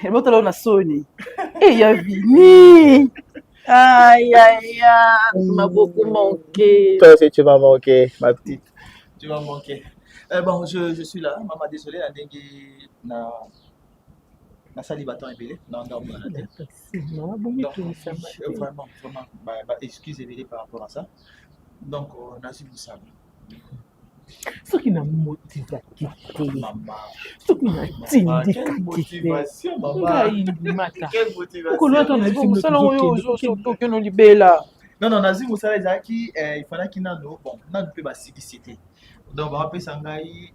l'autre là on a sonné. Et il y a Vini. Aïe, aïe, aïe. Tu m'as beaucoup manqué. Toi aussi, tu m'as manqué, ma petite. Tu m'as manqué. Bon, je suis là. Maman, désolé, la dengue na salibatant et belé. Non, non, vraiment, excusez-moi par rapport à ça. Donc, on a su vous savoir. Ce qui n'a motivé Maman. Ce qui n'a tindi quelle motivation, maman. Quelle motivation. Non, non, Nazim Moussala Zaki, il fallait qu'il n'a bon, on a peu basicité. Donc, on va appeler Sangaï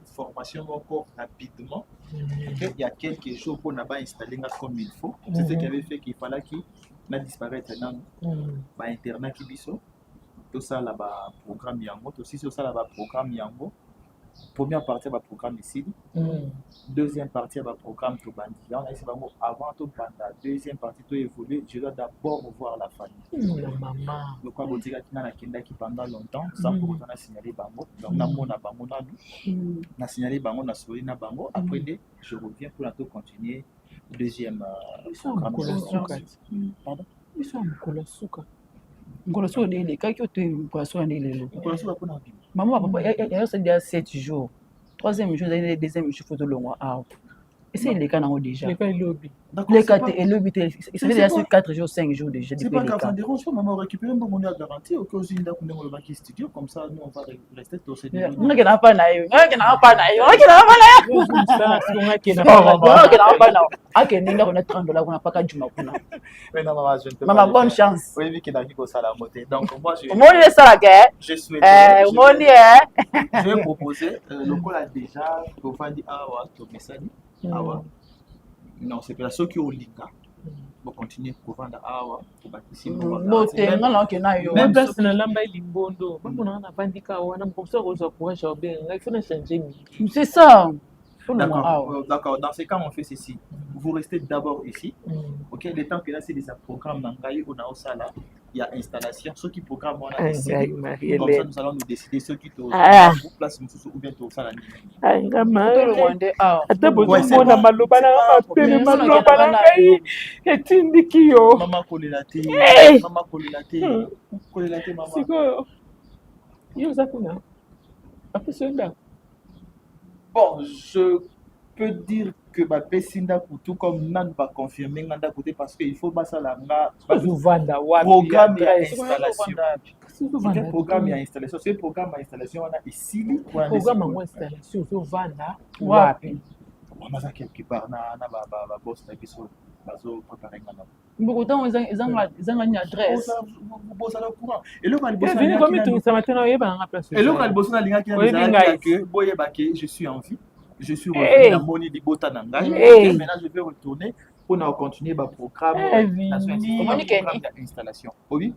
formation encore rapidement. Il y a quelques jours qu'on n'a pas installé comme il faut. C'est ce qui avait fait qu'il fallait qu'il n'a disparaître dans Internet qui biso. Tout ça là-bas, programme Yango. Aussi, tout ça là-bas, programme Yango. Première partie, va programme ici. Deuxième partie, va programme Tobandi. Là, on a essayé avant Tobanda. Deuxième partie, tout évoluer. Je dois d'abord revoir la famille. Maman. Donc, on va dire qu'il y a un qui pendant longtemps, sans pour autant signaler Bango. Donc, on a mon Bango, on a signalé Bango, on a souri na Bango. Après, je reviens pour tout continuer. Deuxième programme. Pardon? Ils sont en Kolasuka. Ngoloso ndele kaki ote poisson ndele maman papa il y a ça 7 jours troisième jour deuxième jour photo longo ah et c'est les cas déjà les cas lobby les cas et lobby ça fait déjà 4 jours 5 jours déjà c'est pas grave ça dérange pas maman récupérer un bon monnaie à garantie au cas où il y a qu'on va studio comme ça nous on va rester dans cette on n'a pas naïf on n'a pas naïf on a 30 $, on n'a pas qu'à Juma. Mais non, maman, je ne peux pas. Maman, bonne chance. Oui, vu qu'il a dit qu'on s'est la montée. Donc, moi, je souhaite. Je vais proposer. Le col a déjà. Pour faire dire, ah, ouais, tu mets ça. Ah, ouais. Non, c'est pas ceux qui ont l'INGA. Pour continuer pour vendre ah, ouais. Pour bâtir. Même place na lamba limbondo. Pas qu'on a vendu ka wana comme ça on se pourrait changer. Il faut changer. C'est ça. D'accord, dans ce cas, on fait ceci. Vous restez d'abord ici. Ok, le temps que là, c'est des programmes dans Gaï, on a au Sala. Il y a installation. Ceux qui programment, on a décidé. Comme ça, nous allons nous décider ceux qui sont place ou bien au Sala. Maman, bon, je peux dire que ma Pessinda tout comme Nan va confirmer Nanda côté parce qu'il faut passer la programme et installation. Programme et installation. Ce programme et installation, on a ici. Programme et installation, on va wapi. On a quelque part, na boss na biso bazo préparer ngana. Beaucoup temps ils ont une adresse. Boss à la courant. Et le boss na combien tu ça matin na ba place. Et le boss na linga qui a que boye baké, je suis en vie. Je suis revenu à Moni di Bota Nangai. Maintenant je vais retourner pour continuer le programme d'installation. Oui.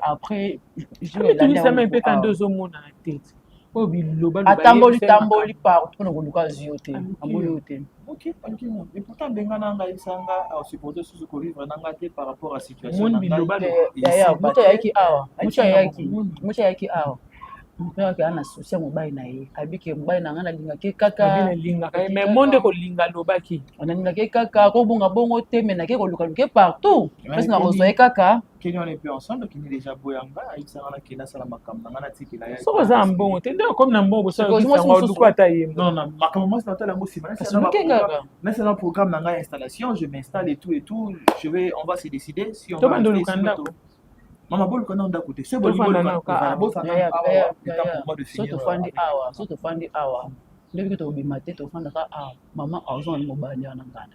Après, je vais un peu quand deux hommes ont la tête. Atamboli partout pour nous ok. Et pourtant, on suppose que vivre par rapport à la situation. Mpaka ana sosia mobali na ye abike mobali na ngana lingaki kaka mais monde ko linga lobaki on lingaki kaka ko bonga bongo te mais nake ko luka partout parce na kozoye kaka Kenya on est plus ensemble qui déjà boyanga aisa na kina sala makamba ngana tikila ya so za mbongo te ndio comme na mbongo ça ko duko ataye non makamba moi c'est la mosi mais c'est un programme na nga installation je m'installe et tout je vais on va se décider si on va Maman bol kona nda côté c'est bon surtout fandi awa ndenge to bimate to fanda ka maman argent ni mobali na ngana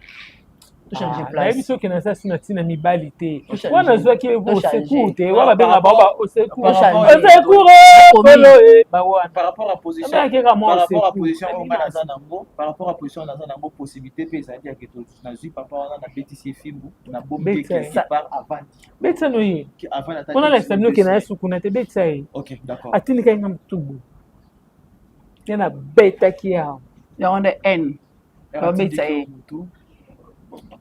to changer place biso ke na sa sina tina mibali te wana zwa ki vo secours te wa ba benga ba au secours par rapport à position par rapport à position na zanango possibilité pe ça dire que to na zui papa wana na BTC Fimbu na bombe quelque part avant betsa no yi on a laissé nous que na suku na te betsa yi OK d'accord atini ka ngam tubu yana beta ki ya on est N ba betsa yi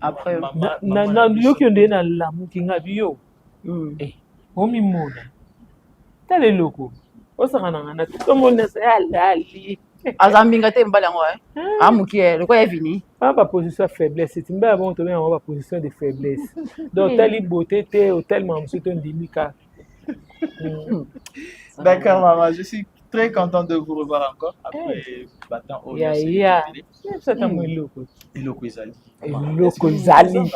après na yo ki onde na lamu ki ngabi yo omi mona tale loko osanga na to mona sa ali Azambinga te mbala ngo amukie le quoi est venu. Pas position de faiblesse, c'est une bonne position de faiblesse. Donc telle beauté tellement c'est un dimica. D'accord maman, je suis très content de vous revoir encore après battant au c'est un loco. Eloko ezali. Eloko ezali.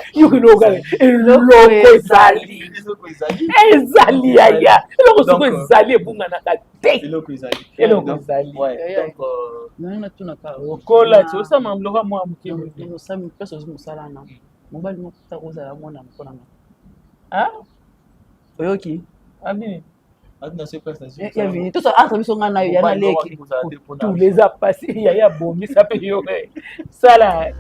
Ezali ya. Eloko ezali ebungana te. Eloko ezali. Eloko ezali. Donc Nana tuna ka. Okola tu ça mamloka moi muke. Nous sommes personne musala na. Mobali mo ta koza la mona mpona na. Ah? Oyoki. Abi. adina se prestation. Ya vini. Tout ça entre biso ngana yo yana leki. Tous les a passé ya bombi ça peut yo. Ça là.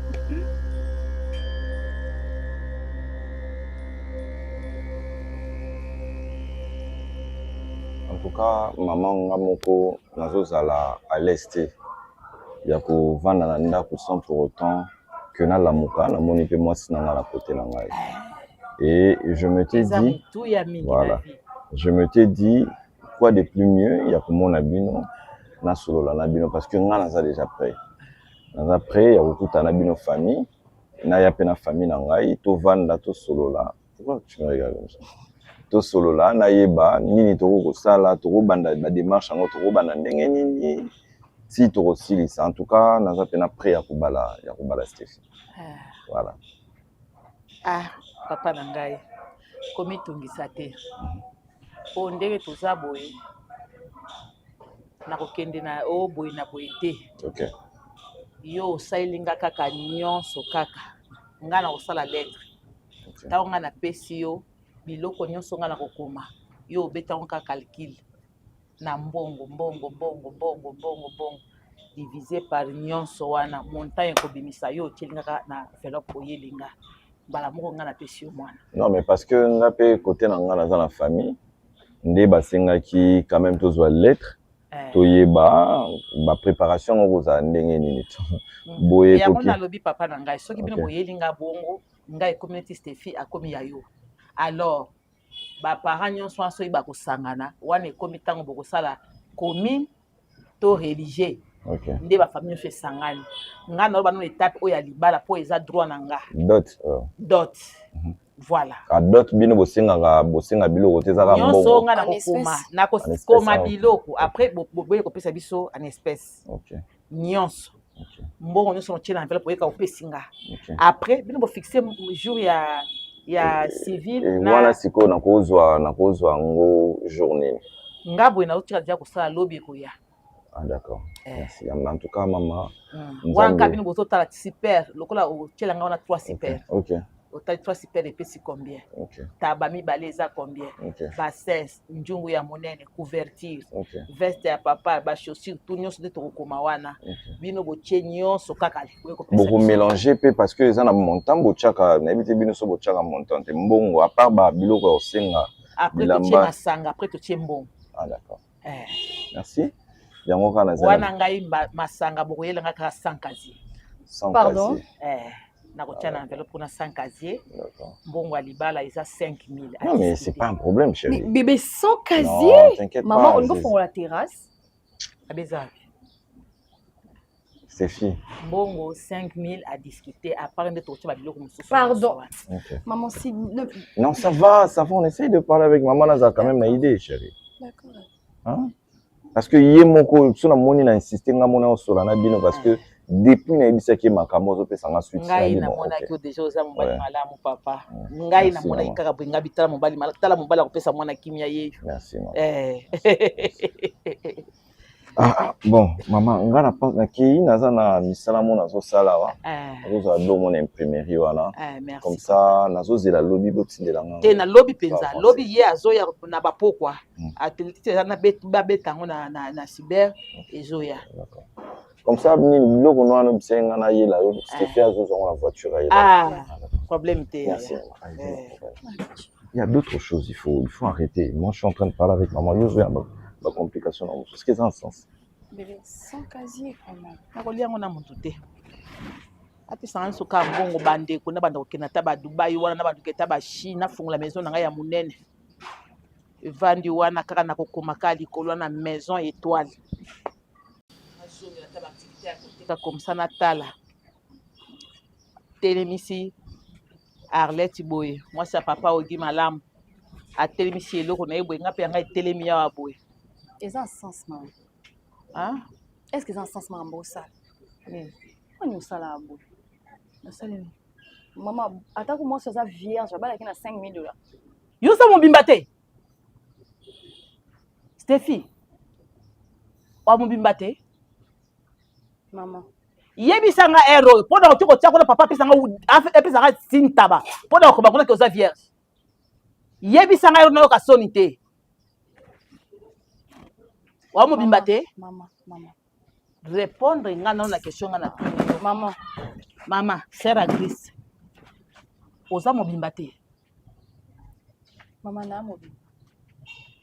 En tout cas, maman ngamoko nazozala à l'est. Ya ko vanda na ndako sans pour autant que na lamuka na moni pe moi sinanga na côté na ngai. Et je me t'ai dit voilà. Je me t'ai dit quoi de plus mieux ya ko mona bino na solo la na bino parce que nga naza déjà prêt. Naza prêt ya ko na bino famille na ya pe na famille na ngai to vanda to solo la. Pourquoi tu me regardes comme ça? To solo la na yeba nini to ko sala to ko banda ba démarche ngo to ko banda ndenge nini si to ko silisa en tout cas naza pena prêt ya ko bala Stéphie. Voilà. Ah papa na ngai komi tungisa te po ndenge toza boye na kokende na o boye na boye te. OK. Yo osalinga kaka nyonso kaka nga na kosala lettre. OK. Ntango nga na pesi yo biloko nyonso nga na kokoma yo obetango ka calcul na mbongo divisé par nyonso wana montant ekobimisa yo otielingaka na enveloppe oyelinga mbala moko nga na pesi yo mwana. Non mais parce que nga pe côté na nga naza na famille nde basengaki quand même tozwa lettre toyeba ba préparation ngo za ndenge nini to boye yango nalobi papa na ngai soki bino boyelinga bongo ngai community Stéphie akomi ya yo alors ba parents nyonso soki bakosangana wana ekomi ntango bokosala commune to religieux. OK. Nde ba famille nyonso esangani nga na bano étape oyo ya libala po eza droit na nga dot voilà a dot bino bosenga biloko te ezaka mbongo nyonso nga na kokoma na kokoma biloko après boye kopesa biso en espèce. OK. Nyonso mbongo nyonso otie na enveloppe oyeka opesi nga après bino bofixe jour ya civil na wala siko na kozwa ngo journée nga boye na otika dia kosala lobi ekoya. Ah d'accord. Merci. En tout cas maman wanka bino bozotala super lokola otiela nga wana 3 super. OK. Otali 3 super epesi combien? OK. Taba mibale eza combien? OK. Bassesse njungu ya monene couverture veste ya papa ba chaussure tout nyonso nde tokokoma wana bino botie nyonso kaka beaucoup mélanger pe parce que eza na montant bochaka na ebite bino so bochaka montant te mbongo à part ba biloko ya osenga après totie masanga après totie mbongo. Ah d'accord. Merci. Yango kana za wana ngai masanga bokoyelanga kaka 100 casier. Pardon? Na kotia na enveloppe pour 100 casier. Mbongo libala eza 5000. Non mais c'est pas un problème chérie. Bébé 100 casier. T'inquiète maman pas, on va pour la terrasse. Abeza. Stéphie. Mbongo 5000 à discuter à part de totia ba biloko mususu. Pardon. OK. Maman si non ça va on essaye de parler avec maman là quand même na idée chérie. D'accord. Hein? Parce que yé moko sona moni na insister nga mona osola na bino parce que depuis na ebisa ki makambo zo pesa nga suite ngai na mona ki déjà oza mobali malamu papa ngai na mona kaka bringa bitala mobali malamu tala mobali akopesa mwana kimia yeyo. Merci maman. Bon maman nga na ki naza na misala mona zo sala wa nazo do mona imprimerie wana comme ça nazo zela lobby botindela nga te na lobby penza lobby ye azoya na bapokwa ateliti na babetango na cyber ezoya. D'accord. Comme ça ni biloko no ano bisenga na yela yo Stéphie azozonga la voiture yela. Problème te. Merci. Il y a d'autres choses, il faut arrêter. Moi je suis en train de parler avec maman yo zoya la complication dans ce qui est en sens. Bébé 100 casier vraiment. Na koliango na mutu te. Ati sanga soka mbongo bande ko na banda kokena ta ba Dubai wana na bandu keta ba Chine na fungula maison na nga ya munene. Evandi wana kaka na kokoma ka likolo na maison étoile. Nazomi na ta natika comme ça natala telemisi Arlette boye moi c'est papa Ogi malamu atelemisi eloko na ye boye nga mpe yanga etelemi awa boye Ils ont un sens, maman. hein? Est-ce qu'ils ont un sens, maman? Bon, ça. On est au salabo. Maman, attends que moi, je sois vierge, je vais aller à 5 000 $. Yo sa mobimba te Stéphie wa mobimba te Maman. yebisanga ero mpo na kotia kotia kuna papa apesanga sintaba mpo na kokoba kuna ke oza vierge yebisanga ero nayoka soni te wa mobimba te Maman, maman. répondre nga nano na question nga na tuni Maman. mama sœur à Christ oza mobimba te Maman, na mobile.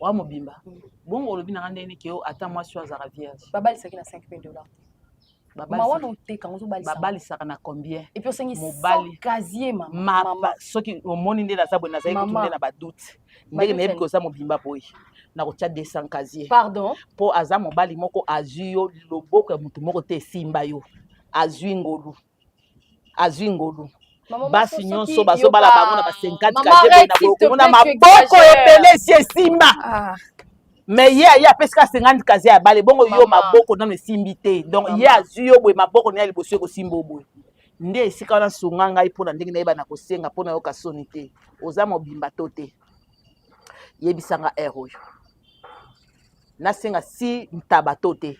wa mobimba bongo olobi nanga ndenge ke yo ata mwasi oyo azalaka vierge Babali, c'est na 5 000 $. Maman, on te quand on balise. babalisaka na combien Et puis, on s'est dit, Mobali. casier, maman. maman soki omoni nde naza boye nazali kotunde na badoute ndenge nayebi ke oza mobimba boye na kotia 200 casier Pardon? mpo aza mobali moko azwi yo loboko ya motu moko te esimba yo azwi ngolu basi nyonso bazobala bango na ba 50 casier boye na boye komona maboko ebele esi esimba mais ye aye apesika 50 casier ya bale bongo yo maboko nano esimbi te donc ye azwi yo boye maboko na ya liboso ekosimba yo boye nde esika wana sunga ngai mpona ndenge nayeba na kosenga mpona yoka soni te oza mobimba to te yebisanga ere oyo nasenga si ntaba to te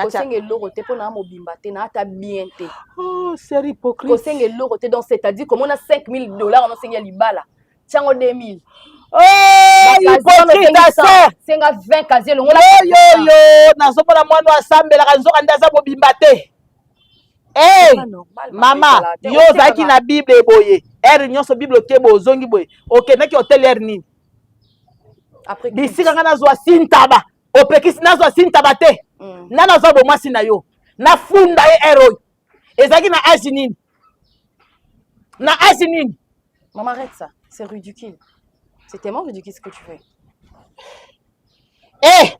Kosenga eloko te mpona mobimba te na ata bien te. Oh, c'est hypocrite. Kosenga eloko te donc c'est-à-dire comme on a 5 000 $, on senga libala. Tiango 2 000. Oh, hypocrite ça. Senga 20 casier longo la. Yo, nazomona mwana asambelaka nzoka ndaza mobimba te. Eh, mama, yo zaki na Bible boye. Er nyonso Bible te bozongi boye. OK, naki hotel er nini? Après bisika nga nazwa sintaba. Opekisi nazwa sintaba te. Na nazwa bomasi na yo. Na funda ye er oyo. Ezaki na âge nini? Na âge nini? Maman, arrête ça. C'est ridicule. C'est tellement ridicule ce que tu fais. Eh!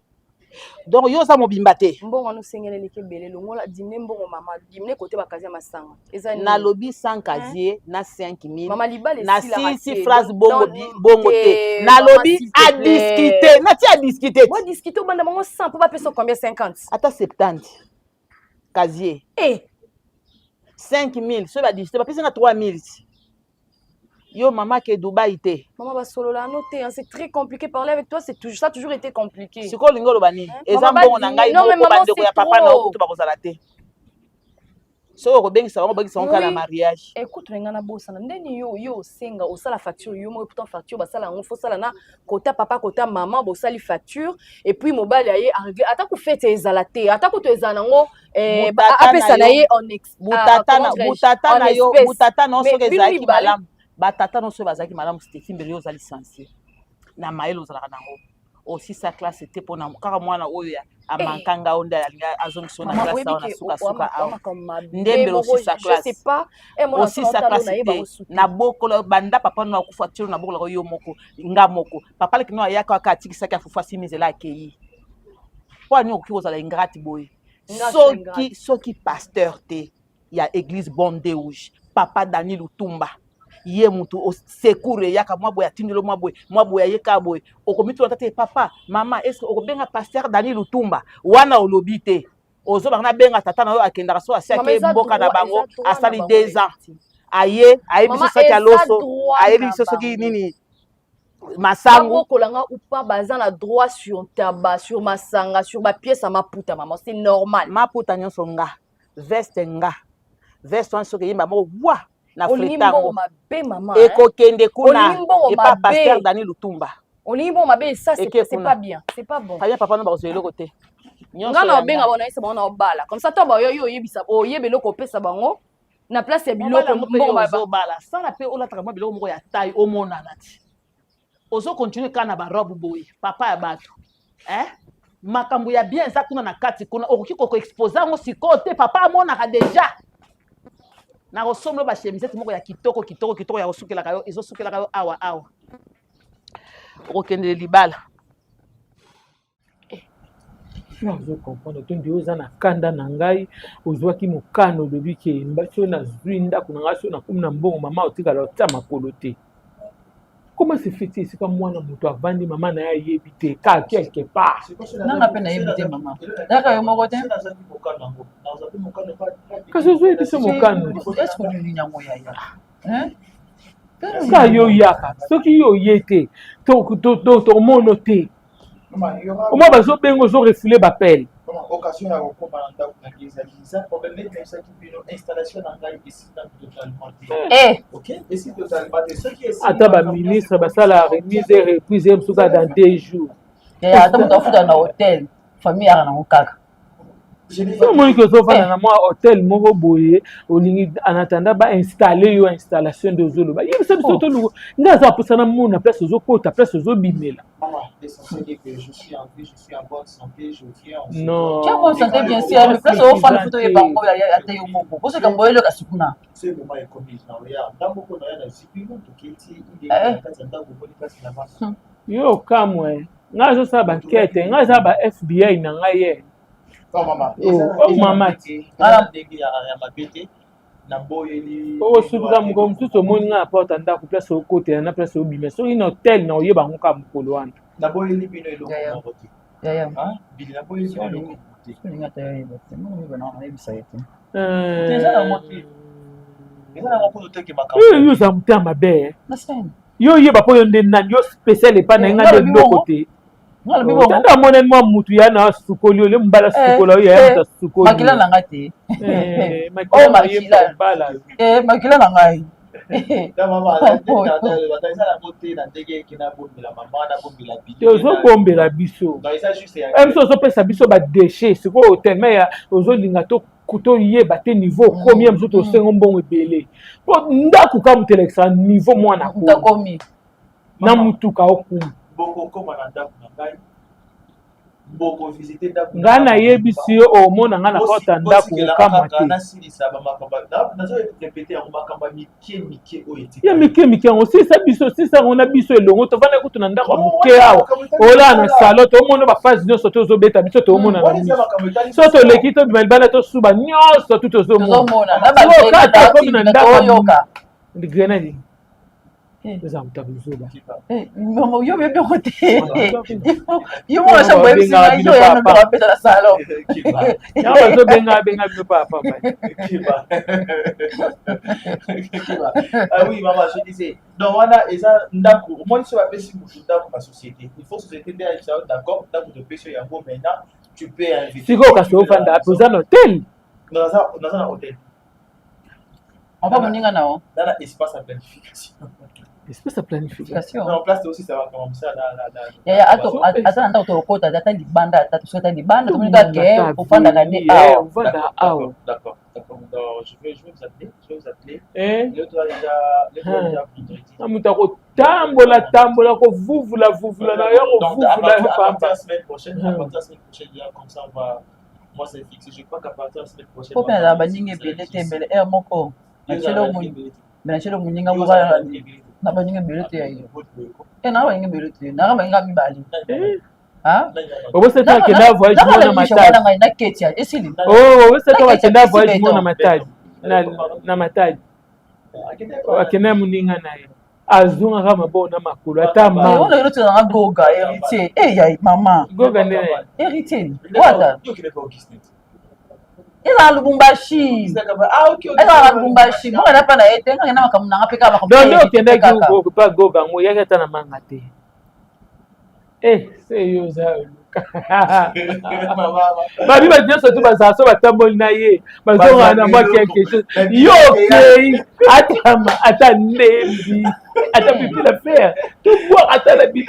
Donc, yo sa mobimba te. Mbongo no sengele leke belé longo la dîner mbongo mama dîner côté ba kazi masanga. Na lobby sans casier na 5 000. Mama libale na si phrase bongo te. Na lobby à discuter. Na ti à discuter. Moi discuter banda bango 100 pour pas payer combien 50. Ata 70. Casier. Eh 5 000, so ba discuter ba pesa na 3 000. Yo maman ke Dubaï te. Maman va solo la noter, c'est très compliqué parler avec toi, c'est toujours ça a toujours été compliqué. C'est quoi lingo lobani? Ezambo na ngai moko bandeko ya papa na okutu bakozala te. So ko bengisa bango bengisa bango kala mariage. Écoute renga na bossa na ndeni yo senga osala facture yo mo pourtant facture basala ngo faut sala na kota papa kota maman bosali facture et puis mobile aye arrivé ata ku fete ezala te ata ku to ezana ngo apesa na ye on ex butata na yo butata no so kezaki malamu. Batata no so bazaki malamu Stéphie mbele yo za licencié na maelo zalaka nango aussi sa classe était pona kaka mwana oyo ya amankanga onda azongiso na classe na suka ndembe aussi sa classe je sais pas aussi sa classe na bokolo banda papa no akufa tiro na bokolo yo moko nga moko papa lekino ayaka akatiki saki afufa simizela akei kwa ni okiko zala ingrate boy soki pasteur te ya église Bonde Rouge papa Daniel Lutumba ye mutu sekure yaka mwabo ya tindelo mwabo ya yeka boy okomitu tate papa mama est-ce okobenga pasteur Daniel Lutumba wana olobi te ozo bana benga tata na yo akendaka so asiake mboka na bango asali 2 ans aye biso saki aloso aye biso soki nini masango kolanga ou pas bazan la droit sur tabac sur masanga sur ma pièce à maputa maman c'est normal maputa nyonso nga veste wan soki yimba mo wa na fritango ekokende kuna et pas pasteur Daniel Lutumba olimbo mabe ça c'est pas bien c'est pas bon kaya papa no ba zo eloko te nyonso nga na benga bona ese bona obala comme ça to ba yo yebisa oyebe loko pesa bango na place ya biloko mbongo ba bala sala pe olataka mwa biloko moko ya taille omona nati ozo continuer kana ba robe boy papa ya bato makambo ya bien za kuna na kati kuna okoki ko exposer ngo sikote papa amonaka déjà na kosomlo ba chemisette moko ya kitoko ya kosukela yo ezosukela yo awa okokende libala Je comprends. Tu dis aux ana kanda nangai, ozwaki mokano lobi ke mbaso na zwinda kunanga so na kumna mbongo mama otikala otama kolote. Comment se fait-il c'est comme moi na moto avandi mama na ya yebite ka quelque part. Nanga pe na yebite mama. Daka yo moko te. Kasi ozo yebiso mokano. Est-ce que tu nyango ya ya? Hein? Ka yo yaka. Soki yo yete to mono te. Comment bazo bengo zo refoulé bapel. Occasion ya kokoma na ndako na kiza problème eza ki bino installation na ngai ici totalement. OK, ici totalement ce qui est ata ba ministre basala remise et reprise msuka dans 2 jours. Ya ata mutu afuta na hotel famille ya na okaka. So moi que so fana na moi hôtel moko boye olingi en attendant ba installer yo installation de zolo ba yebisa biso to lugo ngaza posana mona place zo kota place zo bimela. Maman, l'essentiel est que je suis en vie, je suis en bonne santé, je viens en Non. Tu as bonne santé bien sûr, le place au fan photo ya bango ya te yo moko. Parce que mboyo le kasukuna. Ce moment est comme il na ya. Ndambo ko na ya na zipino to keti ide na kati ndako ko ni kasi na basa. Yo kamwe ngazo sa ba kete ngaza ba FBI na ngaye. Oh maman. Oh maman. Ala ndenge ya mabete. Na boyeli. O subika mko mtuto moni nga porta ndako place au côté na place au bimé. So in hôtel na oyeba ngoka mkolo wana. Na boyeli bino eloko na roti. Ya. Ah, bili na boyeli eloko. Ninga ta ya bote. Mo bana na yebisa yete. Déjà na moti. Eza na moko teke makambo. Yo za mta mabe. Na sen. Yo yeba po yo ndenda yo spécial epa na nga de côté. Ngala bibo. Tanda monen mo mutu ya na sukoli le mbala sukoli ya ya sukoli. Makila na ngati. Makila mbala. Makila na ngai. Da mama na eza na mote na ndenge kina bombela mama na bombela bili. Yo zo bombela biso. Ba eza juste ya. Même so pesa biso ba déchet siko hôtel mais ya ozo linga to kuto yeba te niveau combien mzoto sengo mbongo ebele. Po ndako ka mutela extra niveau mwana ko. Ndakomi. Na mutuka okumu. Boko koma na ndako na ngai. Boko visiter ndako. Ngana yebisi omona ngana porta ndako kama te. Na silisa ba makamba. Na zo répéter ya makamba mike oyetika. Ya mike aussi ça biso si ça on a biso elongo to vana kutu na ndako muke awa. Ola na salon to omona ba phase nyonso to zo beta biso to omona na. So to leki to bimela to suba nyonso to zo mona. Na ba ndako yoka. Ndi grenade. Eza mutabuzo ba. Maman yo bebe côté. Yo mo sa boye sima yo ya na ba peta la salon. Ya wa zo benga no papa ba. Ah oui maman je disais. Donc wana eza ndako au moins sur la pesi mutu ndako ma société. Il faut société ndia ça d'accord ndako de pesi ya ngo maintenant tu peux inviter. Siko ka so fanda poza no hotel. Dans un hôtel. On va moninga nao. Dans l'espace à planification. Espèce de planification. Non, en place aussi ça va comme ça là. Ya ata nda to kota ata libanda ata sota libanda to moninga ke ofanda kane ah ofanda ah. D'accord. Je vais vous appeler. Le doit déjà vendredi. Amutako tambola ko vuvula na yo ko vuvula à partir de la semaine prochaine, comme ça on va moi c'est fixé. Je crois qu'à partir de la semaine prochaine. Faut bien la baninga belé tembele moko. Na chelo muninga mobala na baninga belé te ayo. Na baninga belé te na baninga mibali. Ah? Obo seta kenda voyage mona matadi. Na ketia esili. Oh, obo seta kenda voyage mona matadi. Na matadi. Akena muninga naye. Azunga kama bona makulu ata mama. Ona yote na goga héritier. Ya mama. Goga ne. Héritier. Wada. Yo qui n'est pas au Kisnet. Eza Lubumbashi. Ah OK. Eza Lubumbashi. Mo na pa na ete ngana makamuna ngapeka ba. Donc kenda go pa goga mo yaka tana manga te. C'est yo za. Babi ba nyonso tu bazaso batamboli na ye. Bazonga na mwa quelque chose. Yo kei ata nembi. Ata pipi la faire. Tu bois ata la bibi.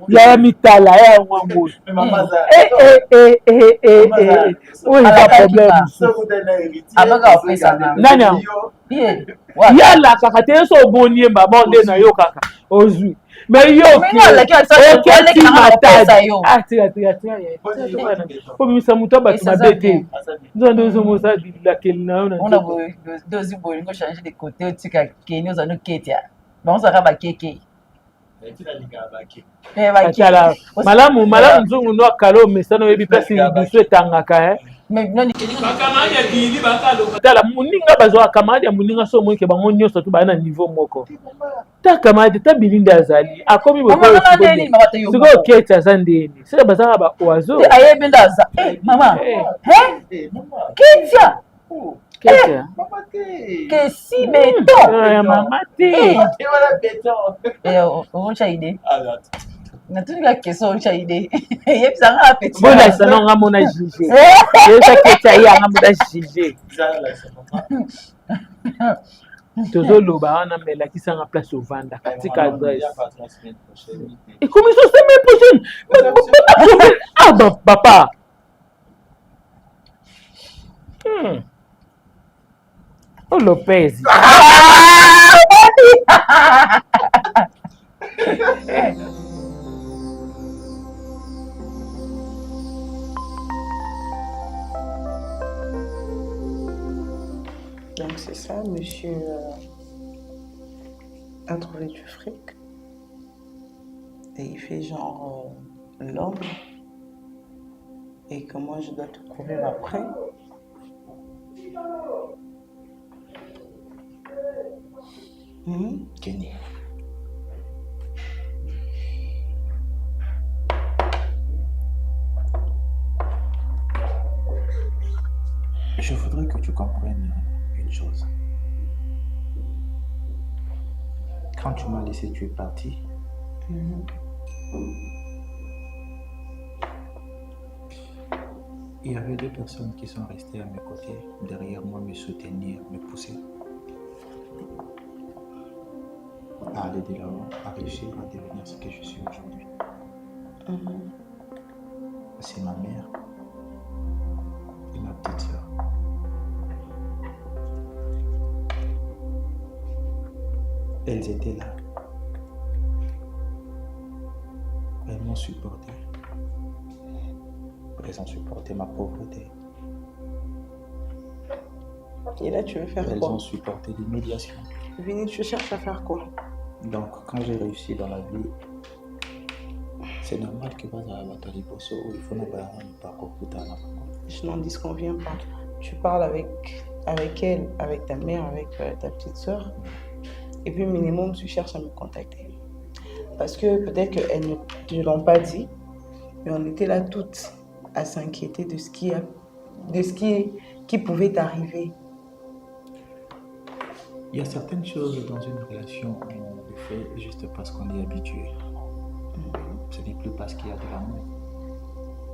Ya mitala ya ngwango. Oui, pas problème. Abaka ofesa na. Nani? Yala kaka te so boni mama nde na yo kaka. Ozui. Mais yo ki matadi. Ah tira. Ko bimisa muto ba mabete. Nzondo zo mosa la kelina ona. On a dozi bolingo changer de côté otika kenyo za no ketia. Ba on saka ba keke. Atala malamu nzungu no akalo mesano yebi place biso etangaka bakamadi ya bili bakalo tala muninga bazwa kamadi ya muninga so moike bango nyonso to bana niveau moko ta kamadi ta bilinde azali akomi bokoyo siko kete aza ndeni sika bazaka ba oiseau ayebi ndaza mama ketia ketia kesi beton ya mama te oncha ide natunga keso oncha ide yebisanga apeti bona sana nga mona jije yesa ketia ya nga mona jije tozoloba wana melakisanga place ovanda katika adresse ekomi so semaine prochaine ah papa oh Lopez Donc c'est ça, monsieur a trouvé du fric. Et il fait genre l'homme. Et que moi je dois te courir après. Kenny. Je voudrais que tu comprennes une chose. Quand tu m'as laissé, tu es parti. Il y avait deux personnes qui sont restées à mes côtés, derrière moi, me soutenir, me pousser à aller de l'avant, à réussir à devenir ce que je suis aujourd'hui. C'est ma mère et ma petite sœur. Elles étaient là. Elles m'ont supporté. Elles ont supporté ma pauvreté. Et là, tu veux faire Elles quoi? ont supporté l'humiliation. Vini, tu cherches à faire quoi? Donc, quand j'ai réussi dans la vie, c'est normal que il faut un parcours pour ta maman. Je n'en disconviens pas. Tu parles avec elle, avec ta mère, avec ta petite soeur. Et puis, minimum, tu cherches à me contacter. Parce que peut-être qu'elles ne te l'ont pas dit, mais on était là toutes à s'inquiéter de ce qui pouvait t'arriver. Il y a certaines choses dans une relation, on le fait juste parce qu'on est habitué. Ce n'est plus parce qu'il y a de l'amour.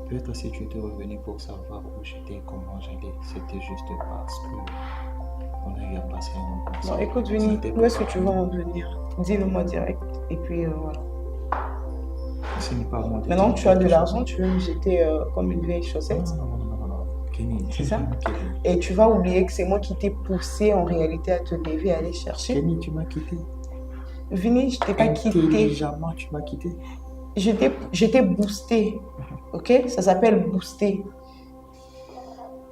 Peut-être si tu étais revenu pour savoir où j'étais, comment j'allais, c'était juste parce qu'on a eu à passer un moment ensemble. Non, écoute, Vini, où est-ce que tu vas en venir? Dis-le-moi direct. Et puis voilà. Ce n'est pas moi. Maintenant que tu as de l'argent, tu veux me jeter comme une vieille chaussette? Non. Kenny, c'est ça? Et tu vas oublier que c'est moi qui t'ai poussé en réalité à te lever, à aller chercher. Kenny, tu m'as quitté. Vini, je t'ai pas quitté. Intelligemment, tu m'as quitté. Je t'ai boosté. Ok? Ça s'appelle booster.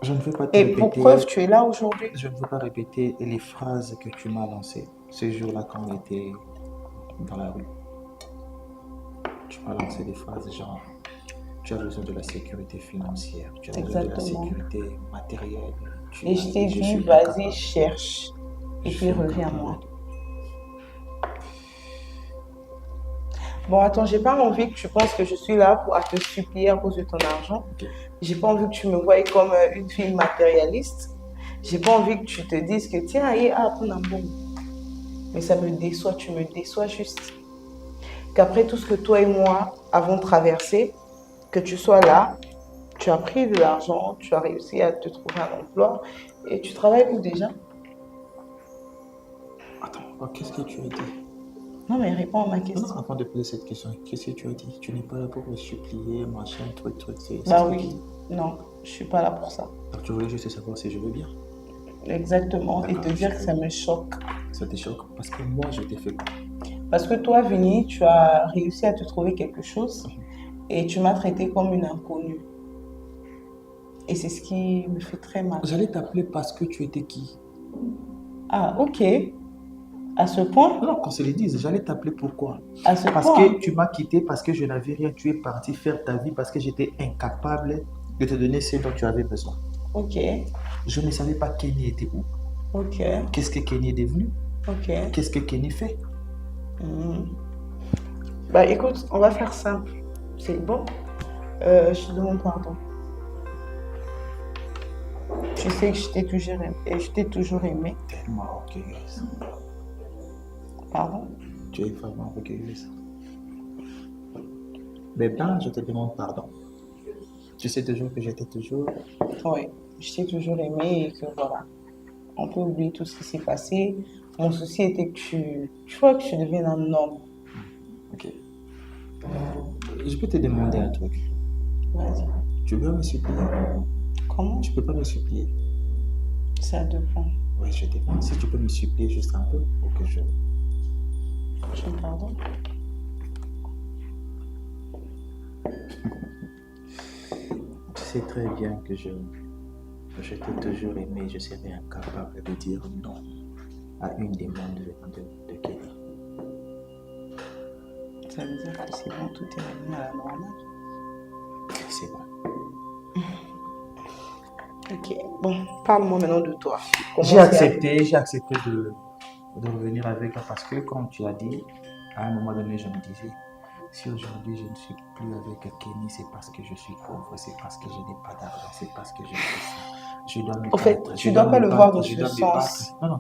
Je ne veux pas te Et répéter. pour preuve, tu es là aujourd'hui. Je ne veux pas répéter les phrases que tu m'as lancées ce jour-là quand on était dans la rue. Tu m'as lancé des phrases genre tu as besoin de la sécurité financière, tu as besoin de la sécurité matérielle. Et je t'ai dit, vas-y, cherche. Et puis reviens à moi. Bon, attends, j'ai pas envie que tu penses que je suis là à te supplier à cause de ton argent. Okay. J'ai pas envie que tu me voies comme une fille matérialiste. J'ai pas envie que tu te dises que tiens, prends un bon. Mais ça me déçoit, tu me déçois juste. Qu'après tout ce que toi et moi avons traversé, que tu sois là, tu as pris de l'argent, tu as réussi à te trouver un emploi et tu travailles où déjà? Attends, qu'est-ce que tu as dit? Non, mais réponds à ma question. Non, avant de poser cette question, qu'est-ce que tu as dit? Tu n'es pas là pour me supplier, machin, truc, c'est bah oui, non, je suis pas là pour ça. Donc tu voulais juste savoir si je veux bien? Exactement, et te dire que ça me choque. Ça te choque? Parce que moi, je t'ai fait quoi? Parce que toi, Vini, tu as réussi à te trouver quelque chose et tu m'as traité comme une inconnue. Et c'est ce qui me fait très mal. J'allais t'appeler parce que tu étais qui? Ah, ok. À ce point? Non, qu'on se le dise, j'allais t'appeler pourquoi? À ce Parce point? que tu m'as quitté, parce que je n'avais rien, tu es parti faire ta vie, parce que j'étais incapable de te donner ce dont tu avais besoin. Ok, Je ne savais pas Kenny était où. ok, Qu'est-ce que Kenny est devenu? ok. Qu'est-ce que Kenny fait? Bah écoute, on va faire simple. C'est bon? Je te demande pardon. Tu sais que je t'ai toujours aimé. Tellement orgueilleuse. Pardon? Tu es vraiment orgueilleuse. Mais ben, je te demande pardon. Tu sais toujours que j'étais toujours... Oui, je t'ai toujours aimé et que voilà. On peut oublier tout ce qui s'est passé. Mon souci était que tu vois que tu deviennes un homme. Ok. Je peux te demander un truc. Vas-y. Tu veux me supplier? Comment? Tu peux pas me supplier? Ça dépend. Oui, je te demande si tu peux me supplier juste un peu pour que je... Je me pardonne. Tu sais très bien que je t'ai toujours aimé, je serais incapable de dire non à une demande de Kenny. Ça veut dire que c'est bon, tout est revenu à la normale. C'est bon. Ok, bon, parle-moi maintenant de toi. J'ai accepté de revenir avec toi parce que, comme tu as dit, à un moment donné, je me disais, si aujourd'hui je ne suis plus avec Kenny, c'est parce que je suis pauvre, c'est parce que je n'ai pas d'argent, c'est parce que je fais ça. Je dois me En fait, battre, tu dois pas le voir dans je ce dois me sens. battre. Non,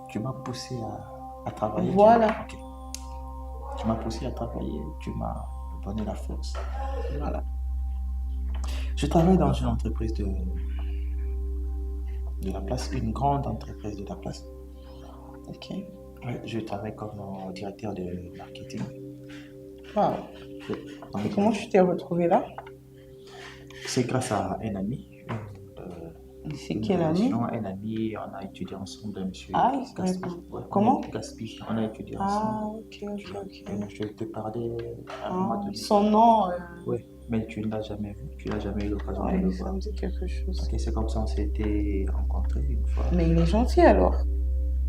tu m'as poussé à travailler. Voilà. Tu m'as poussé à travailler, tu m'as donné la force. Voilà. Je travaille dans une entreprise de la place, une grande entreprise de la place. Ok. Ouais, je travaille comme directeur de marketing. Wow. Et comment tu t'es retrouvé là? C'est grâce à un ami. C'est quel ami? Un ami, on a étudié ensemble, monsieur Ah, Gaspi. ouais. Comment? Gaspi, on a étudié Ah, ensemble. ok. Je te parlais à un moment donné. Son nom? Oui, mais tu ne l'as jamais vu, tu n'as jamais eu l'occasion de Ouais, le ça voir. me dit quelque chose. Ok, c'est comme ça on s'était rencontrés une fois. Mais il est gentil alors?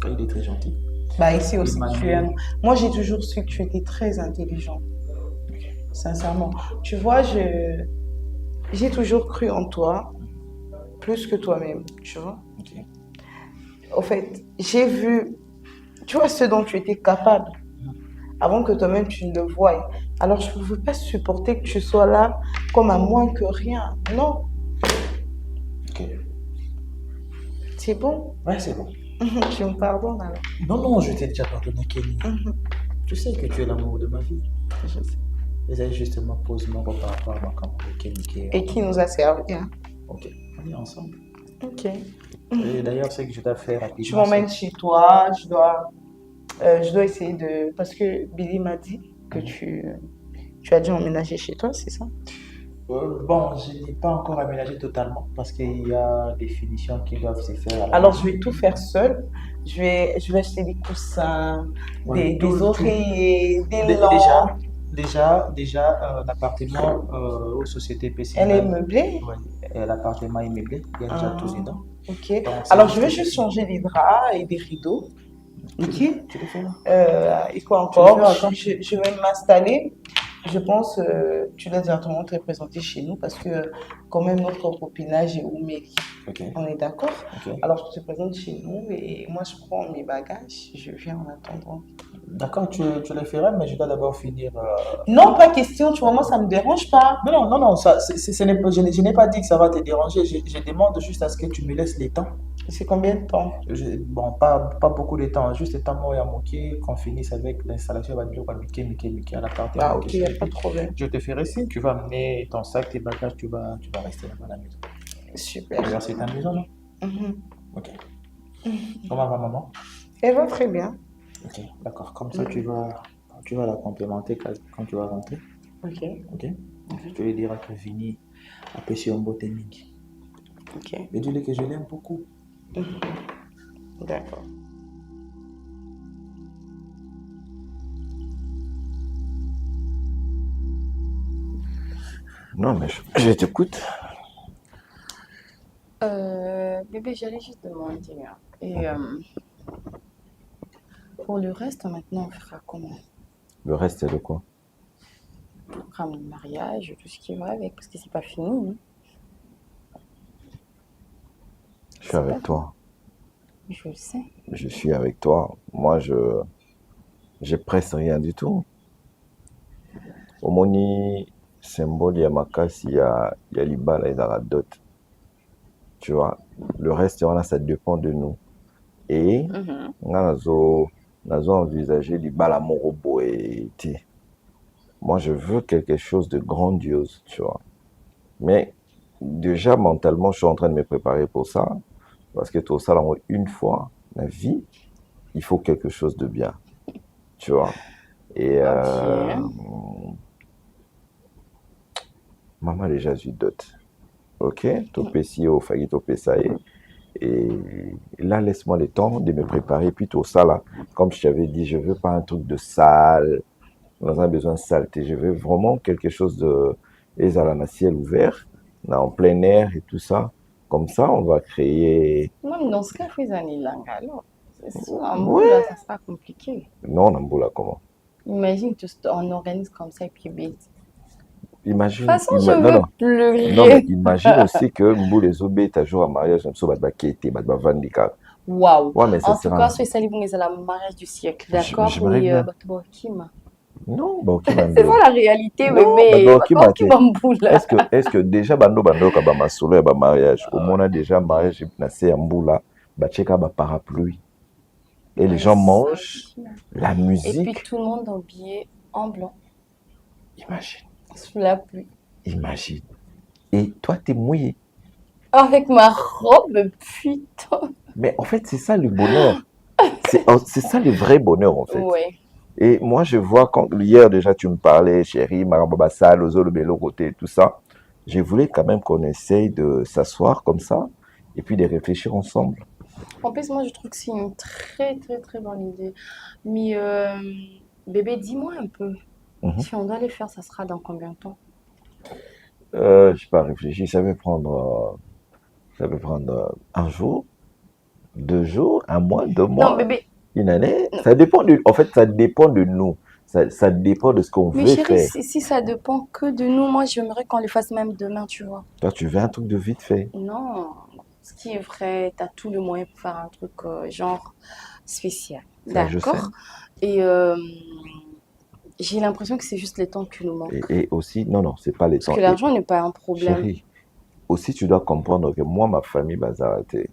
Il est très gentil. Bah ici aussi, Il tu es. Moi, j'ai toujours su que tu étais très intelligent. Sincèrement. Tu vois, j'ai toujours cru en toi, plus que toi-même, tu vois. Ok. Au fait, j'ai vu, tu vois, ce dont tu étais capable, avant que toi-même tu ne le voies. Alors, je ne pouvais pas supporter que tu sois là comme à moins que rien. Non. Ok. C'est bon? Ouais, c'est bon. Tu me pardonnes alors? Non, je t'ai déjà pardonné, Kenny. Tu sais que tu es l'amour de ma vie. Je sais. Et justement, pose-moi par rapport à ma campagne, Kenny. Et qui nous a servi, hein? Ok, on est ensemble. Ok. Et d'ailleurs, ce que je dois faire rapidement. Tu m'emmènes chez toi, je dois essayer de... Parce que Billy m'a dit que tu as dû emménager chez toi, c'est ça? Bon, je n'ai pas encore aménagé totalement parce qu'il y a des finitions qui doivent se faire. Alors, je vais tout faire seule. Je vais acheter des coussins, Ouais, des oreillers, des lampes. Déjà, l'appartement aux sociétés PC. Elle est meublée? Oui, l'appartement est meublé, il y a déjà tout dedans. Ok. Donc, alors, je vais juste changer les draps et des rideaux. Ok. Tu le fais là? Et quoi encore? Je vais m'installer. Je pense que tu dois directement te présenter chez nous parce que quand même notre copinage est oumé. Okay. On est d'accord? Okay. Alors je te présente chez nous et moi je prends mes bagages, je viens en attendant. D'accord, tu le feras, mais je dois d'abord finir. Non, pas question, tu vois, moi ça me dérange pas. Non, ça, je n'ai pas dit que ça va te déranger, je demande juste à ce que tu me laisses les temps. C'est combien de temps? Bon, pas beaucoup de temps, juste le temps où il y a moqué, qu'on finisse avec l'installation à la partie. Ah ok, il n'y a pas de problème. Je te ferai signe, tu vas amener ton sac, tes bagages, tu vas rester là-bas à la maison. Super. D'ailleurs, c'est ta maison, non? Ok. Comment va maman? Elle va très bien. Ok, d'accord. Comme ça, tu vas la complémenter quand tu vas rentrer. Ok. Tu lui diras que Vini a pêché un beau timing. Ok. Et dis-lui que je l'aime beaucoup. D'accord. Non, mais je t'écoute. Bébé, j'allais juste demander. Et pour le reste, maintenant, on fera comment? Le reste, c'est de quoi? Comme le mariage, tout ce qui va avec, parce que c'est pas fini. Je suis avec toi. Je le sais. Je suis avec toi. Moi, j'ai presque rien du tout. Omoni, symbole, il y a Makasi, il y a Libala et Zaradot. Tu vois, le reste, voilà, ça dépend de nous. Et, on a envisagé Libala Morobo et T. Moi, je veux quelque chose de grandiose, tu vois. Mais, déjà, mentalement, je suis en train de me préparer pour ça. Parce que tout ça, là, une fois, la vie, il faut quelque chose de bien. Tu vois. Et, maman, déjà, j'ai dot. Ok? Topesi, au Fagi, Topesae. Et là, laisse-moi le temps de me préparer. Puis tout ça, là, comme je t'avais dit, je veux pas un truc de sale. On a besoin de saleté. Je veux vraiment quelque chose de... Et à la ciel ouvert, là, en plein air et tout ça. Comme ça, on va créer... Non, dans ce cas, il faut les langues alors. Namboula, ça sera compliqué. Non, Namboula, comment? Imagine, on organise comme ça et puis Imagine. De toute façon, je veux pleurer. Non, mais imagine aussi que Mboul les obé, t'as joué à mariage, comme ça, bah, Kété, bah, Vandika. Waouh. Ouais, mais ça en tout cas, c'est ça, c'est la mariage du siècle, d'accord? Non, bah, ok, c'est ça la réalité, bébé. Est-ce que déjà, Bando, quand ma solo, bah, mariage, au moins, déjà, mariage, c'est Mboula, bah, tcheka, bah, parapluie. Et les gens mangent la musique. Et puis tout le monde habillé en blanc. Imagine. Sous la pluie. Imagine. Et toi, t'es mouillé. Avec ma robe, putain. Mais en fait, c'est ça le bonheur. C'est ça le vrai bonheur, en fait. Ouais. Et moi, je vois, quand hier déjà, tu me parlais, chérie, Marababassa, Lozo, le Bélo, côté, tout ça. Je voulais quand même qu'on essaye de s'asseoir comme ça et puis de réfléchir ensemble. En plus, moi, je trouve que c'est une très, très, très bonne idée. Mais, bébé, dis-moi un peu. Si on doit les faire, ça sera dans combien de temps? Je n'ai pas réfléchi. Ça peut prendre un jour, 2 jours, 1 mois, 2 mois, non, bébé. Une année. Ça dépend en fait, ça dépend de nous. Ça dépend de ce qu'on veut faire. Mais faire. chérie, si ça dépend que de nous, moi, j'aimerais qu'on le fasse même demain, tu vois. Toi, tu veux un truc de vite fait? Non. Ce qui est vrai, tu as tout le moyen pour faire un truc genre spécial. D'accord? Et j'ai l'impression que c'est juste les temps qui nous manquent. Et aussi, non, c'est pas les temps. Parce que l'argent n'est pas un problème. Chérie, aussi, tu dois comprendre que moi, ma famille, Bazarate.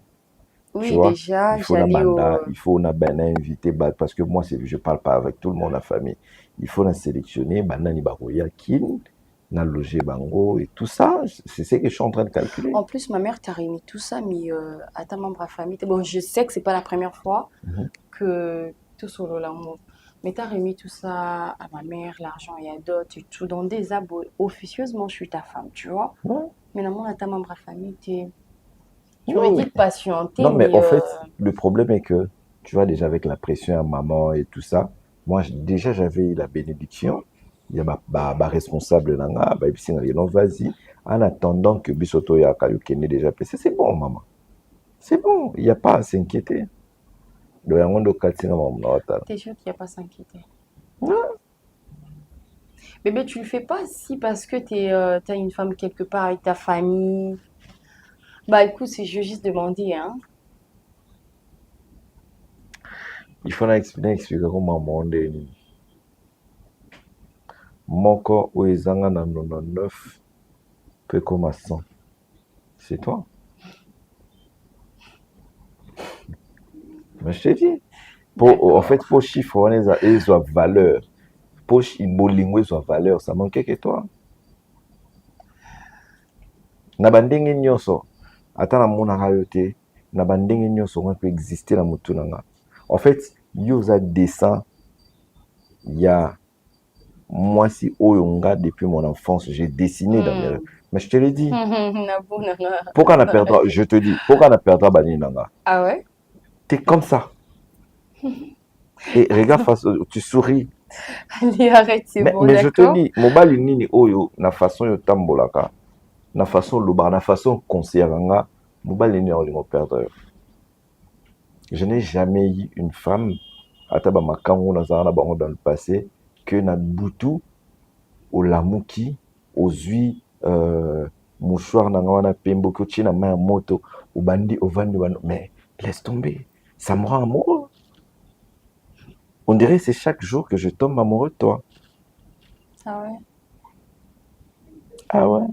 Oui, déjà, il faut on a invité, parce que moi, je parle pas avec tout le monde, la famille. Il faut la sélectionner, banani baroya kin, na loger bango et tout ça. C'est ce que je suis en train de calculer. En plus, ma mère t'a remis tout ça, mais à ta membre à famille. Bon, je sais que c'est pas la première fois que tout solo l'amour. Mais t'as remis tout ça à ma mère, l'argent et à d'autres et tout. Dans des abos, officieusement, je suis ta femme, tu vois. Ouais. Mais non, à ta membre à famille, tu aurais dit de patienter. Non, mais en fait, le problème est que, tu vois, déjà avec la pression à maman et tout ça, moi, déjà, j'avais la bénédiction. Il y a ma responsable, vas-y, en attendant que Bisoto ya Kayukene déjà passé. C'est bon, maman. C'est bon, il n'y a pas à s'inquiéter. T'es sûr qu'il n'y a pas à s'inquiéter? Ouais. Bébé, tu le fais pas si parce que t'as une femme quelque part avec ta famille. Bah écoute, je veux juste demander, hein. Il faut expliquer comment monde Moko Oezanga na 99 peut comme à 100. C'est toi. Mais je te dis, en fait, pour chiffre, ils ont valeur. Pour Ibolingwe, ils ont valeur. Ça manquait que toi. Nabandenge nyoso. Attends, mon arayote. Nabandenge nyoso, on peut exister dans mon tournant. En fait, yosa descend. Il y a moi, si Oyonga, depuis mon enfance, j'ai dessiné dans mes rêves. Mais je te l'ai dit. Pourquoi on a perdu? Je te dis, pourquoi on a perdu Bani Nanga? Ah ouais? T'es comme ça. Et regarde, tu souris. Allez, arrête, c'est bon, mais je te dis, mobile nini oyo, na façon yo tambolaka, na façon loba, na façon conseillanga, mobile nini oyo perdre. Je n'ai jamais eu une femme ata ba makango na zana bango dans le passé que na butu olamuki ozui mouchoir na ngana pembo ko china ma moto ubandi ovandi mais laisse tomber, ça me rend amoureux. On dirait c'est chaque jour que je tombe amoureux de toi. Ah ouais. Ah ouais.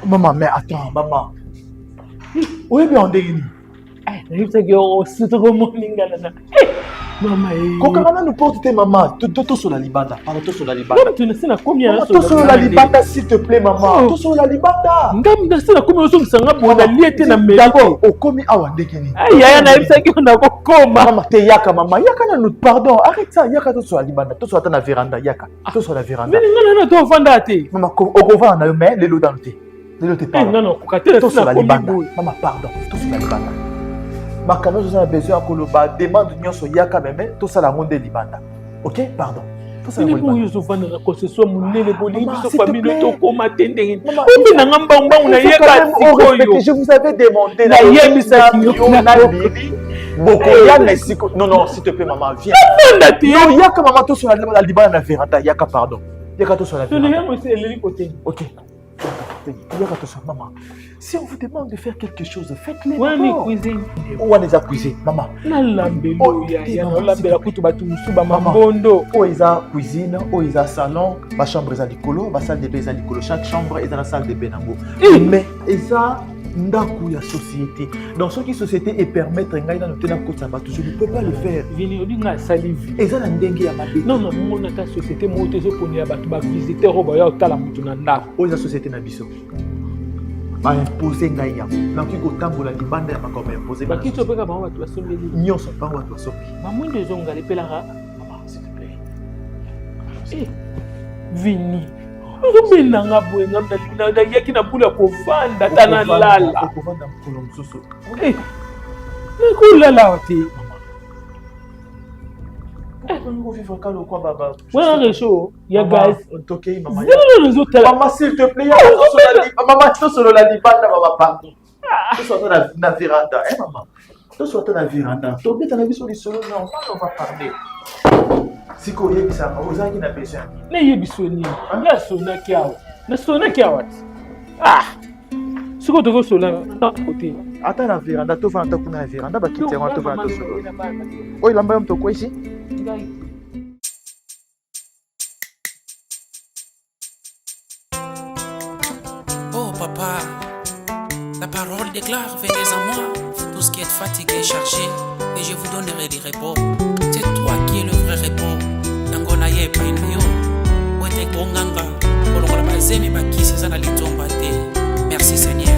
Maman, mais attends, maman. Oui, bien, on dit. Maman, Kokana nous porte tes maman. Tout sur la libanda. Pardon, tout sur la libanda. tu ne sais pas combien. Tout sur la libanda, s'il te plaît, maman. Tout sur la libanda. Ngam na sala combien on sanga bona liete na meli. D'accord, au komi awa ndekeni. Aïe aïe na ibisa ki on a kokoma. Maman, te yaka maman. Yaka na nous pardon. Arrête ça. Yaka tout sur la libanda. Tout sur la véranda. Yaka. Tout sur la véranda. Mais ngana na to vanda te. Maman, au gova na mais les lots dans le thé. Les lots te pardon. Non non, kokatela tout sur la libanda. libanda. Maman, pardon. Tout sur la libanda. Makano a besoin à Koloba demande nyonso yaka meme tout ça la monde libanda. OK? Pardon. Tout ça la libanda. monde. Ni ko vanda ko ce soit munene boli biso famille to ko matendenge. Maman, obi na ngamba ngamba na yeka sikoyo. Je vous avais demandé la yebisa yo na bibi. Boko ya na siko. Non, s'il te plaît maman, viens. Non, yaka maman tout sur la libanda na véranda, yaka pardon. Yaka tout sur la véranda. OK. Yaka tout sur maman. Si on vous demande de faire quelque chose, faites-le. Ouais, mais cuisine. On est à cuisine, maman. Na lambelo ya na lambela kutu batu musuba mambondo. Oh, ils ont cuisine, oh, ils ont salon, ma chambre est à l'écolo, ma salle de bain est à l'écolo. Chaque chambre est dans la salle de bain. Mais ils ont ndaku ya société. Dans ce qui société et permettre ngai na notena kota batu, je ne peux pas le faire. Vini odinga salivi. Ils ont ndenge ya mabe. Non, mon ta société mo tezo ponia batu ba visiter roba ya otala mutu na ndako. Oh, ils ont société na biso. Ba imposer ngai ya. Na ki ko tambola libanda ya makomba imposer. Ba ki topeka ba watu basombeli. Nyonso ba watu basombeli. Ba mwindo zonga lepelaka. Maman, s'il te plaît. Vini. Ozomena nga boye nga yaki na bula kovanda tana lala. Kovanda mkono msusu. Nakolala te. Voilà les choses. Il y a gaz. Maman, s'il te plaît, maman, tu sur la libanda, maman, pardon. Tu sur la véranda, hein, maman. Tu sur la véranda. Tu es dans la vie sur les solos, non, on va parler. Si vous avez ça, vous avez une besoin. Ne yebisoni. Ya sona kiawa. Na sona kiawa. Ah. Siko to sona na côté. Attends la véranda, tu vas entendre la véranda, ba kiti yango to va to solo. Oh, il a mbaya mtoko ici. Oh papa, la parole déclare, venez à moi, tout ce qui est fatigué et chargé, et je vous donnerai des repos. C'est toi qui es le vrai repos. Nangona ye pa inayo, wete bonganga, kolongola bazemi bakisi sana litomba te. Merci Seigneur.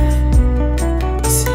Merci.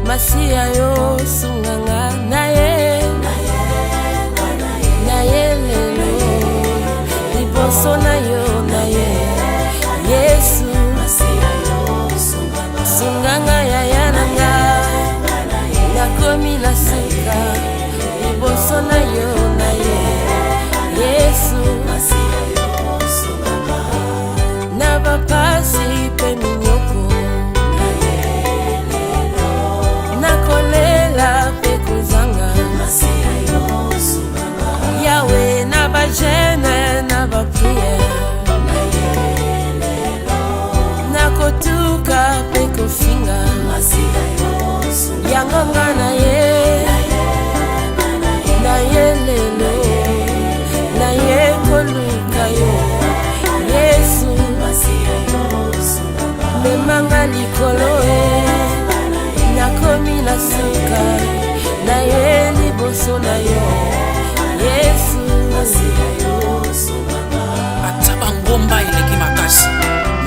Masia yo sunganga naye lelo liboso na yo naye Yesu masia yo sunganga ya yananga yakomi la suka liboso na yo naye Yesu masia yo sunganga na bapasi pe minyoko nakolela likolo nakomi na suka na ye liboso na yo Yesu ata bangomba eleki makasi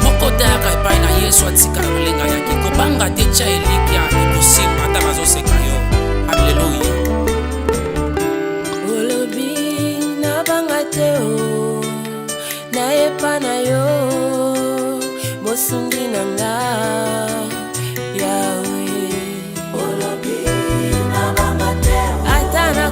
moko tayaka epai na Yesu atika kolenga yaki kobanga te tya eliki ya impossible